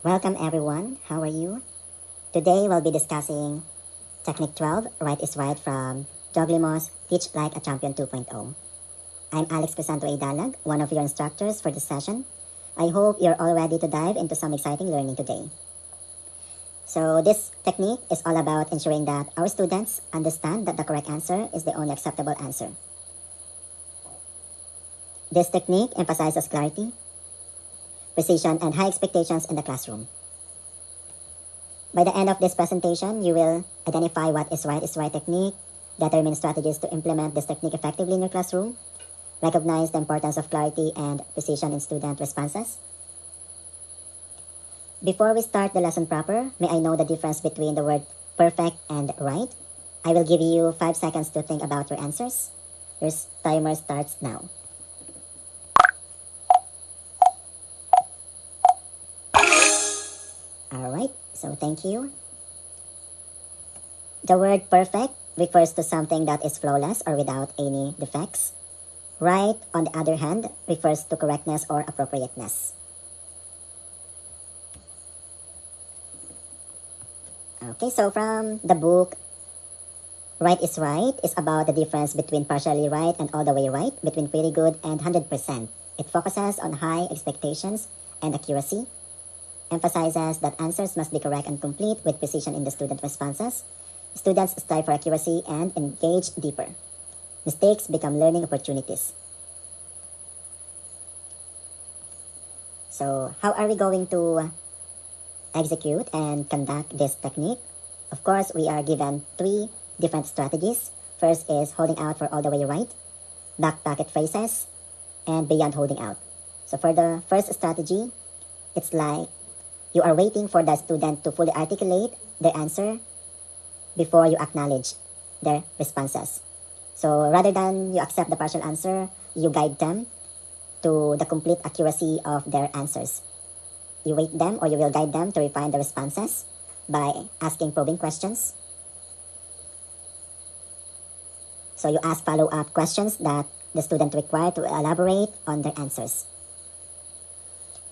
Welcome everyone, how are you? Today we'll be discussing Technique 12, Right is Right from Joglimo's Teach Like a Champion 2.0. I'm Alex Crisanto Dalag, one of your instructors for this session. I hope you're all ready to dive into some exciting learning today. So this technique is all about ensuring that our students understand that the correct answer is the only acceptable answer. This technique emphasizes clarity, precision, and high expectations in the classroom. By the end of this presentation, you will identify what is right technique, determine strategies to implement this technique effectively in your classroom, recognize the importance of clarity and precision in student responses. Before we start the lesson proper, may I know the difference between the word perfect and right? I will give you 5 seconds to think about your answers. Your timer starts now. Alright, so thank you. The word perfect refers to something that is flawless or without any defects. Right, on the other hand, refers to correctness or appropriateness. Okay, so from the book, Right is Right is about the difference between partially right and all the way right, between pretty good and 100%. It focuses on high expectations and accuracy, emphasizes that answers must be correct and complete with precision in the student responses. Students strive for accuracy and engage deeper. Mistakes become learning opportunities. So, how are we going to execute and conduct this technique? Of course, we are given 3 different strategies. First is holding out for all the way right, back pocket phrases, and beyond holding out. So for the first strategy, it's like you are waiting for the student to fully articulate their answer before you acknowledge their responses. So rather than you accept the partial answer, you guide them to the complete accuracy of their answers. You wait them or you will guide them to refine the responses by asking probing questions. So you ask follow-up questions that the student require to elaborate on their answers.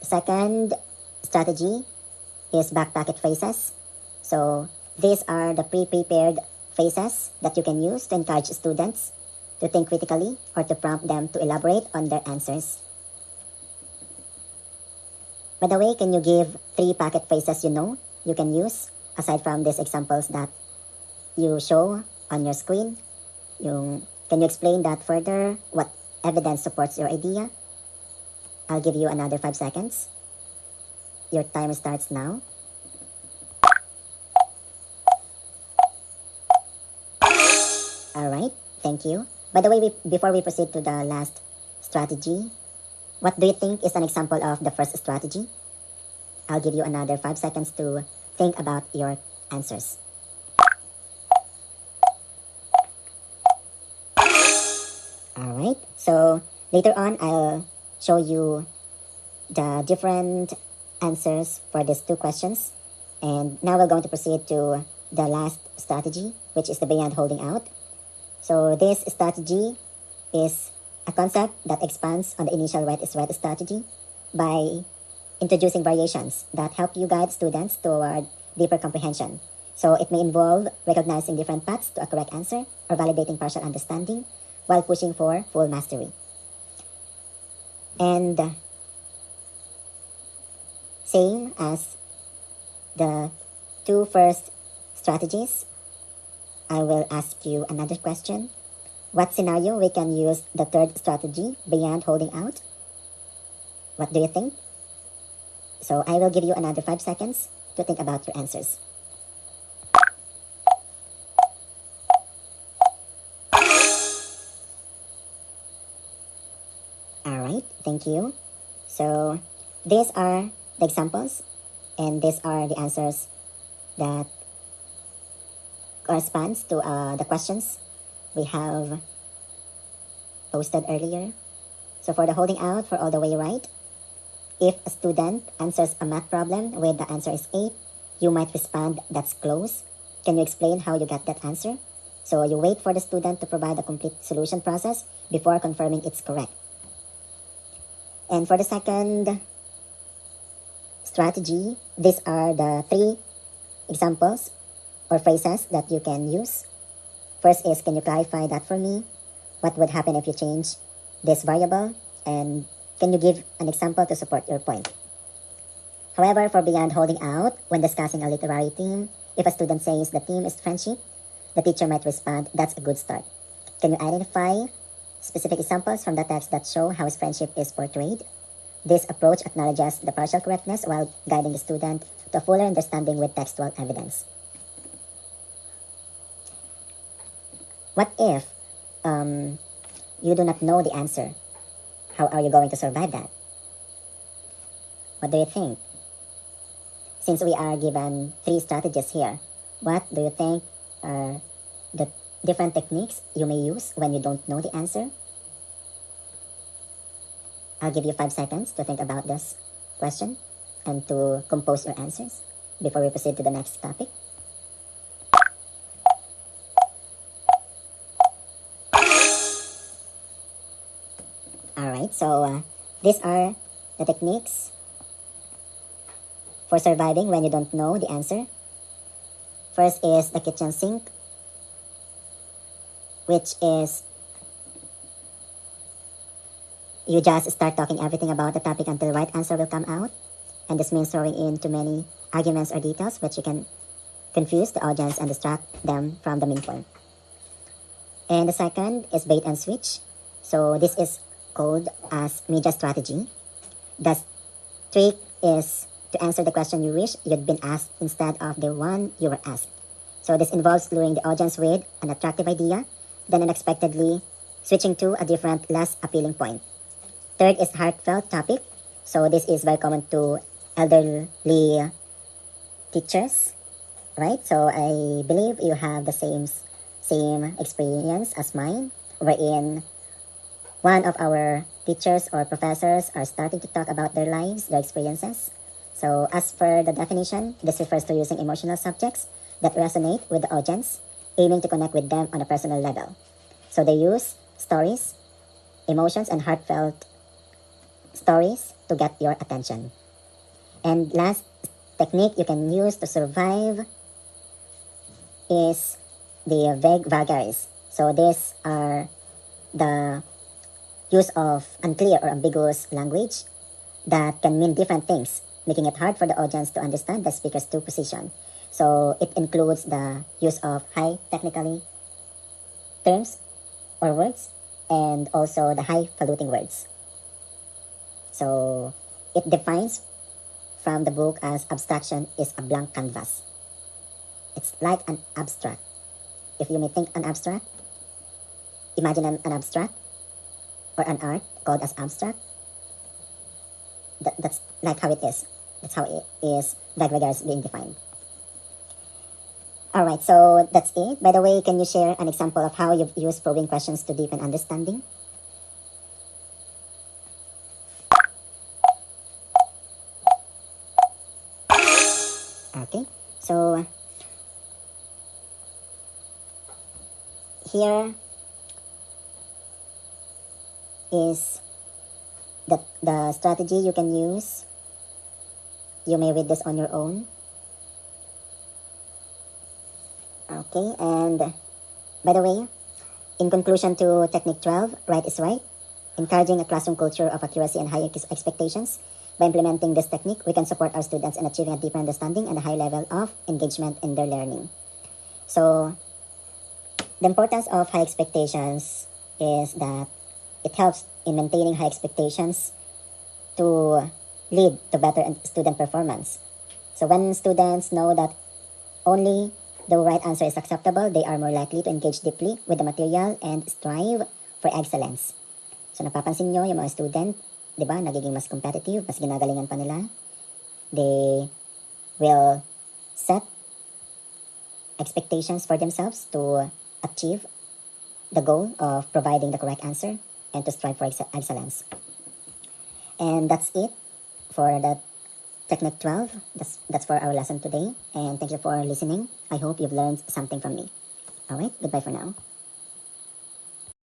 Second strategy is back pocket phrases. So these are the pre-prepared phrases that you can use to encourage students to think critically or to prompt them to elaborate on their answers. By the way, can you give 3 pocket phrases you can use aside from these examples that you show on your screen? Can you explain that further? What evidence supports your idea? I'll give you another 5 seconds. Your timer starts now. Alright, thank you. By the way, before we proceed to the last strategy, what do you think is an example of the first strategy? I'll give you another 5 seconds to think about your answers. Alright, so later on I'll show you the different answers for these 2 questions. And now we're going to proceed to the last strategy, which is the beyond holding out. So this strategy is a concept that expands on the initial right is right strategy by introducing variations that help you guide students toward deeper comprehension. So it may involve recognizing different paths to a correct answer or validating partial understanding while pushing for full mastery. And same as the 2 first strategies, I will ask you another question. What scenario we can use the 3rd strategy, beyond holding out? What do you think? So I will give you another 5 seconds to think about your answers. Alright, thank you. So these are the examples and these are the answers that corresponds to the questions we have posted earlier. So for the holding out for all the way right, if a student answers a math problem with the answer is 8, you might respond, that's close. Can you explain how you got that answer? So you wait for the student to provide a complete solution process before confirming it's correct. And for the second strategy, these are the three examples or phrases that you can use. First is, can you clarify that for me? What would happen if you change this variable? And can you give an example to support your point? However, for beyond holding out, when discussing a literary theme, if a student says the theme is friendship, the teacher might respond, that's a good start. Can you identify specific examples from the text that show how friendship is portrayed? This approach acknowledges the partial correctness while guiding the student to a fuller understanding with textual evidence. What if you do not know the answer? How are you going to survive that? What do you think? Since we are given three strategies here, what do you think are the different techniques you may use when you don't know the answer? I'll give you 5 seconds to think about this question and to compose your answers before we proceed to the next topic. Alright, so these are the techniques for surviving when you don't know the answer. First is the kitchen sink, which is you just start talking everything about the topic until the right answer will come out. And this means throwing in too many arguments or details which you can confuse the audience and distract them from the main point. And the second is bait and switch. So this is called as media strategy. The trick is to answer the question you wish you'd been asked instead of the one you were asked. So this involves luring the audience with an attractive idea, then unexpectedly switching to a different, less appealing point. Third is heartfelt topic. So this is very common to elderly teachers, right? So I believe you have the same experience as mine, wherein one of our teachers or professors are starting to talk about their lives, their experiences. So as per the definition, this refers to using emotional subjects that resonate with the audience, aiming to connect with them on a personal level. So they use stories, emotions, and heartfelt stories to get your attention. And last technique you can use to survive is the vague vagaries. So these are the use of unclear or ambiguous language that can mean different things, making it hard for the audience to understand the speaker's true position. So it includes the use of high technically terms or words and also the highfalutin words. So it defines from the book as abstraction is a blank canvas. It's like an abstract. If you may think an abstract, imagine an abstract or an art called as abstract. That's like how it is. That's how it is vagaries being defined. Alright, so that's it. By the way, can you share an example of how you've used probing questions to deepen understanding? Okay, so here is the strategy you can use. You may read this on your own. Okay, and by the way, in conclusion to Technique 12, right is right, encouraging a classroom culture of accuracy and high expectations. By implementing this technique, we can support our students in achieving a deeper understanding and a high level of engagement in their learning. So, the importance of high expectations is that it helps in maintaining high expectations to lead to better student performance. So when students know that only the right answer is acceptable, they are more likely to engage deeply with the material and strive for excellence. So napapansin nyo yung mga student, di ba, nagiging mas competitive, mas ginagalingan pa nila. They will set expectations for themselves to achieve the goal of providing the correct answer and to strive for excellence. And that's it for the Technique 12. That's for our lesson today. And thank you for listening. I hope you've learned something from me. Alright, goodbye for now.